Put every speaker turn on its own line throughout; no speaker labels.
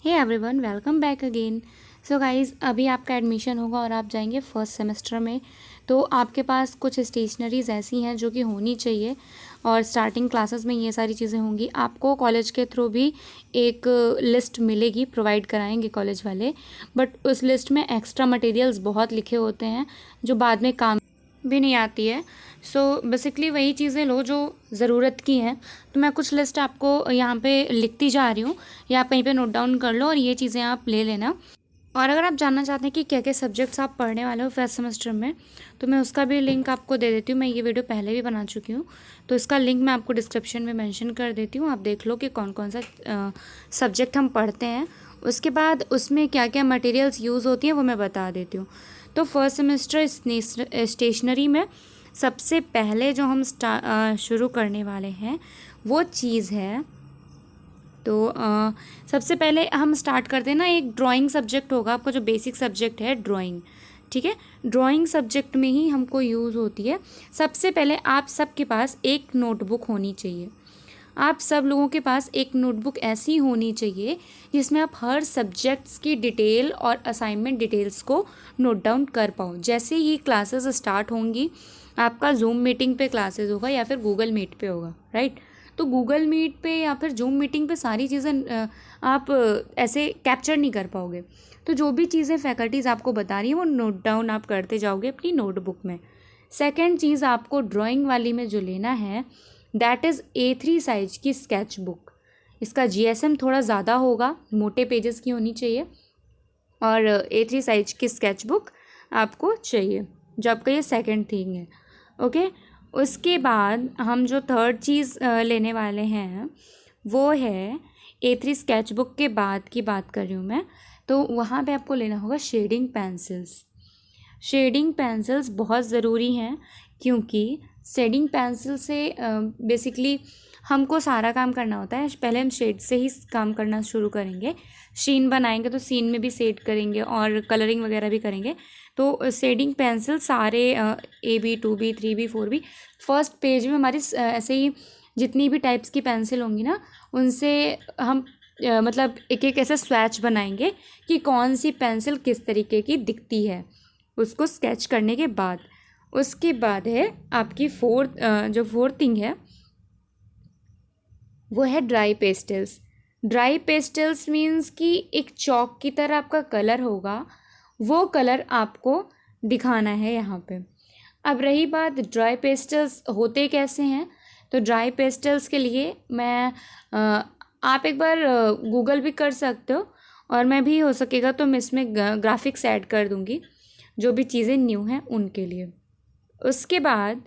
हे everyone, welcome back again. So guys, अभी आपका admission होगा और आप जाएंगे फर्स्ट सेमेस्टर में। तो आपके पास कुछ स्टेशनरीज़ ऐसी हैं जो कि होनी चाहिए और स्टार्टिंग क्लासेस में ये सारी चीज़ें होंगी। आपको कॉलेज के थ्रू भी एक लिस्ट मिलेगी, प्रोवाइड कराएंगे कॉलेज वाले, बट उस लिस्ट में एक्स्ट्रा मटेरियल्स बहुत लिखे होते हैं जो बाद में काम भी नहीं आती है। सो बेसिकली वही चीज़ें लो जो ज़रूरत की हैं। तो मैं कुछ लिस्ट आपको यहाँ पे लिखती जा रही हूँ, या आप कहीं पे नोट डाउन कर लो और ये चीज़ें आप ले लेना। और अगर आप जानना चाहते हैं कि क्या क्या सब्जेक्ट्स आप पढ़ने वाले हो फर्स्ट सेमेस्टर में, तो मैं उसका भी लिंक आपको दे देती हूँ। मैं ये वीडियो पहले भी बना चुकी हूँ, तो इसका लिंक मैं आपको डिस्क्रिप्शन में मेंशन कर देती हूँ। आप देख लो कि कौन कौन सा सब्जेक्ट हम पढ़ते हैं, उसके बाद उसमें क्या क्या मटेरियल्स यूज़ होती हैं वो मैं बता देती हूँ। तो फर्स्ट सेमेस्टर स्टेशनरी में सबसे पहले जो हम शुरू करने वाले हैं वो चीज़ है, तो सबसे पहले हम स्टार्ट करते हैं ना, एक ड्राइंग सब्जेक्ट होगा आपका जो बेसिक सब्जेक्ट है ड्राइंग। ठीक है, ड्राइंग सब्जेक्ट में ही हमको यूज़ होती है। सबसे पहले आप सबके पास एक नोटबुक होनी चाहिए। आप सब लोगों के पास एक नोटबुक ऐसी होनी चाहिए जिसमें आप हर सब्जेक्ट्स की डिटेल और असाइनमेंट डिटेल्स को नोट डाउन कर पाओ। जैसे ही क्लासेस स्टार्ट होंगी, आपका जूम मीटिंग पे क्लासेस होगा या फिर गूगल मीट पे होगा, राइट। तो गूगल मीट पे या फिर जूम मीटिंग पे सारी चीज़ें आप ऐसे कैप्चर नहीं कर पाओगे। तो जो भी चीज़ें फैकल्टीज़ आपको बता रही हैं वो नोट डाउन आप करते जाओगे अपनी नोटबुक में। सेकेंड चीज़ आपको ड्राइंग वाली में जो लेना है, दैट इज़ A3 साइज की स्केच बुक। इसका GSM थोड़ा ज़्यादा होगा, मोटे पेजेस की होनी चाहिए, और A3 साइज की स्केच बुक आपको चाहिए, जो आपका ये सेकंड थिंग है। ओके, उसके बाद हम जो थर्ड चीज़ लेने वाले हैं वो है A3 स्केच बुक के बाद की बात कर रही हूँ मैं। तो वहाँ पे आपको लेना होगा शेडिंग पेंसिल्स। शेडिंग पेंसिल्स बहुत ज़रूरी हैं, क्योंकि शेडिंग पेंसिल से बेसिकली हमको सारा काम करना होता है। पहले हम शेड से ही काम करना शुरू करेंगे। सीन बनाएंगे तो सीन में भी शेड करेंगे और कलरिंग वगैरह भी करेंगे। तो शेडिंग पेंसिल सारे AB 2B 3B 4B first page में हमारी ऐसे ही जितनी भी टाइप्स की पेंसिल होंगी ना, उनसे हम मतलब एक एक ऐसा स्वैच बनाएंगे कि कौन सी पेंसिल किस तरीके की दिखती है, उसको स्केच करने के बाद। उसके बाद है आपकी जो फोर्थ थिंग है वो है dry pastels. Dry pastels means कि एक चॉक की तरह आपका कलर होगा, वो कलर आपको दिखाना है यहाँ पे। अब रही बात ड्राई पेस्टल्स होते कैसे हैं, तो ड्राई पेस्टल्स के लिए आप एक बार गूगल भी कर सकते हो, और मैं भी हो सकेगा तो मैं इसमें ग्राफिक्स ऐड कर दूँगी जो भी चीज़ें न्यू हैं उनके लिए। उसके बाद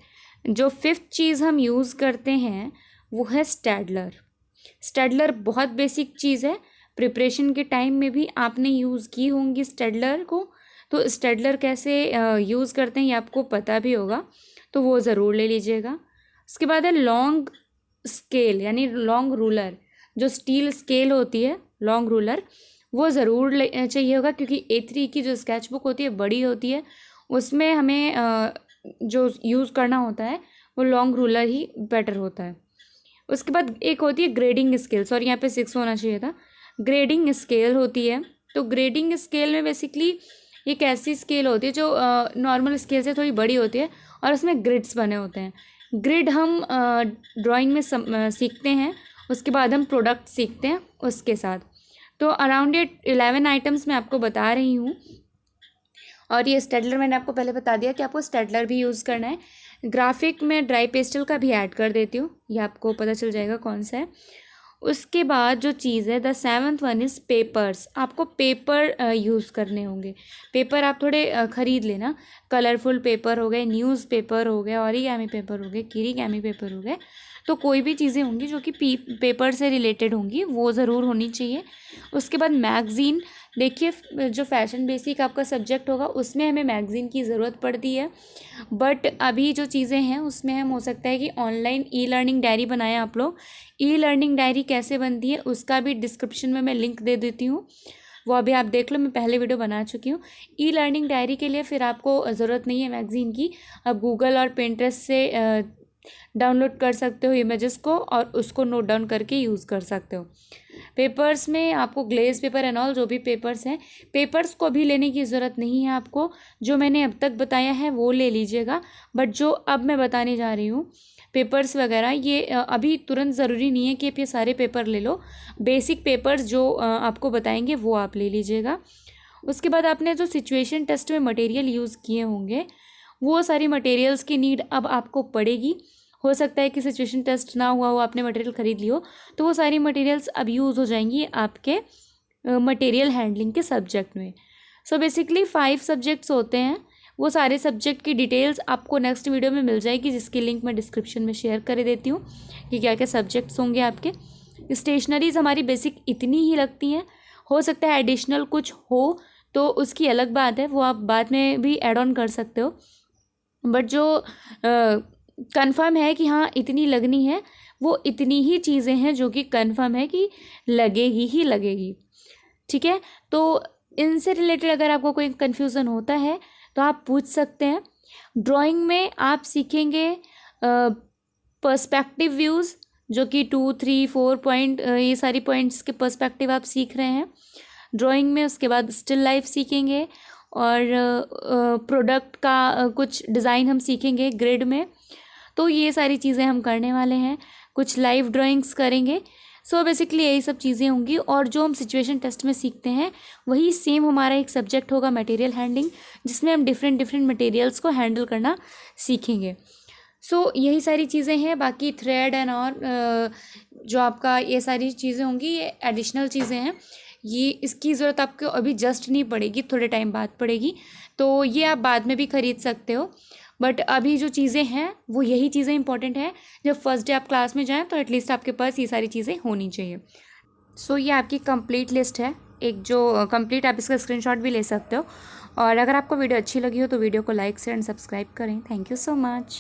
जो फिफ्थ चीज़ हम यूज़ करते हैं वो है स्टेडलर। स्टेडलर बहुत बेसिक चीज़ है, प्रिपरेशन के टाइम में भी आपने यूज़ की होंगी स्टेडलर को। तो स्टेडलर कैसे यूज़ करते हैं ये आपको पता भी होगा, तो वो ज़रूर ले लीजिएगा। उसके बाद है लॉन्ग स्केल, यानी लॉन्ग रूलर। जो स्टील स्केल होती है, लॉन्ग रूलर, वो ज़रूर चाहिए होगा, क्योंकि A3 की जो स्केच बुक होती है बड़ी होती है, उसमें हमें जो यूज़ करना होता है वो लॉन्ग रूलर ही बेटर होता है। उसके बाद एक होती है ग्रेडिंग स्केल, सॉरी यहाँ पे 6 होना चाहिए था। ग्रेडिंग स्केल होती है। तो ग्रेडिंग स्केल में बेसिकली एक ऐसी स्केल होती है जो नॉर्मल स्केल से थोड़ी बड़ी होती है, और उसमें ग्रिड्स बने होते हैं। ग्रिड हम ड्राइंग में सीखते हैं, उसके बाद हम प्रोडक्ट सीखते हैं उसके साथ। तो अराउंड 11 आइटम्स मैं आपको बता रही हूँ। और ये स्टेडलर मैंने आपको पहले बता दिया कि आपको स्टेडलर भी यूज़ करना है। ग्राफिक में ड्राई पेस्टल का भी ऐड कर देती हूँ, ये आपको पता चल जाएगा कौन सा है। उसके बाद जो चीज़ है, the seventh one is papers. आपको पेपर यूज़ करने होंगे। पेपर आप थोड़े ख़रीद लेना। कलरफुल पेपर हो गए, न्यूज़ पेपर हो गए, ऑरिगेमी पेपर हो गए, किरीगेमी पेपर हो गए। तो कोई भी चीज़ें होंगी जो कि पेपर से रिलेटेड होंगी वो ज़रूर होनी चाहिए। उसके बाद मैगज़ीन। देखिए, जो फैशन बेसिक आपका सब्जेक्ट होगा उसमें हमें मैगज़ीन की ज़रूरत पड़ती है, बट अभी जो चीज़ें हैं उसमें हम हो सकता है कि ऑनलाइन ई-लर्निंग डायरी बनाएं आप लोग। ई-लर्निंग डायरी कैसे बनती है उसका भी डिस्क्रिप्शन में मैं लिंक दे देती हूँ, वो अभी आप देख लो, मैं पहले वीडियो बना चुकी हूँ। ई-लर्निंग डायरी के लिए फिर आपको ज़रूरत नहीं है मैगज़ीन की। आप गूगल और पिंटरेस्ट से डाउनलोड कर सकते हो इमेजेस को, और उसको नोट डाउन करके यूज़ कर सकते हो। पेपर्स में आपको ग्लेज पेपर एंड ऑल जो भी पेपर्स हैं, पेपर्स को भी लेने की ज़रूरत नहीं है आपको, जो मैंने अब तक बताया है वो ले लीजिएगा। बट जो अब मैं बताने जा रही हूँ पेपर्स वगैरह, ये अभी तुरंत ज़रूरी नहीं है कि आप ये सारे पेपर ले लो। बेसिक पेपर्स जो आपको बताएंगे वो आप ले लीजिएगा। उसके बाद आपने जो सिचुएशन टेस्ट में मटेरियल यूज़ किए होंगे वो सारी मटेरियल्स की नीड अब आपको पड़ेगी। हो सकता है कि सिचुएशन टेस्ट ना हुआ हो, आपने मटेरियल ख़रीद लियो, तो वो सारी मटेरियल्स अब यूज़ हो जाएंगी आपके मटेरियल हैंडलिंग के सब्जेक्ट में। सो बेसिकली 5 सब्जेक्ट्स होते हैं। वो सारे सब्जेक्ट की डिटेल्स आपको नेक्स्ट वीडियो में मिल जाएगी, जिसकी लिंक मैं डिस्क्रिप्शन में शेयर कर देती हूँ कि क्या क्या सब्जेक्ट्स होंगे आपके। स्टेशनरीज हमारी बेसिक इतनी ही लगती हैं, हो सकता है एडिशनल कुछ हो तो उसकी अलग बात है, वो आप बाद में भी ऐड ऑन कर सकते हो। बट जो कंफर्म है कि हाँ इतनी लगनी है, वो इतनी ही चीज़ें हैं जो कि कंफर्म है कि लगेगी ही लगेगी। ठीक है, तो इनसे रिलेटेड अगर आपको कोई कन्फ्यूज़न होता है तो आप पूछ सकते हैं। ड्राइंग में आप सीखेंगे पर्सपेक्टिव व्यूज़, जो कि 2, 3, 4 पॉइंट, ये सारी पॉइंट्स के पर्सपेक्टिव आप सीख रहे हैं ड्राइंग में। उसके बाद स्टिल लाइफ सीखेंगे और प्रोडक्ट का कुछ डिज़ाइन हम सीखेंगे ग्रिड में। तो ये सारी चीज़ें हम करने वाले हैं, कुछ लाइव ड्राइंग्स करेंगे। सो बेसिकली यही सब चीज़ें होंगी। और जो हम सिचुएशन टेस्ट में सीखते हैं वही सेम हमारा एक सब्जेक्ट होगा मटेरियल हैंडलिंग, जिसमें हम डिफरेंट मटेरियल्स को हैंडल करना सीखेंगे। सो यही सारी चीज़ें हैं। बाकी थ्रेड एंड और जो आपका ये सारी चीज़ें होंगी ये एडिशनल चीज़ें हैं, ये इसकी ज़रूरत आपको अभी जस्ट नहीं पड़ेगी, थोड़े टाइम बाद पड़ेगी, तो ये आप बाद में भी ख़रीद सकते हो। बट अभी जो चीज़ें हैं वो यही चीज़ें इंपॉर्टेंट है। जब फर्स्ट डे आप क्लास में जाएं तो एटलीस्ट आपके पास ये सारी चीज़ें होनी चाहिए। सो ये आपकी कंप्लीट लिस्ट है, एक जो कंप्लीट, आप इसका स्क्रीनशॉट भी ले सकते हो। और अगर आपको वीडियो अच्छी लगी हो तो वीडियो को लाइक शेयर एंड सब्सक्राइब करें। Thank you so much.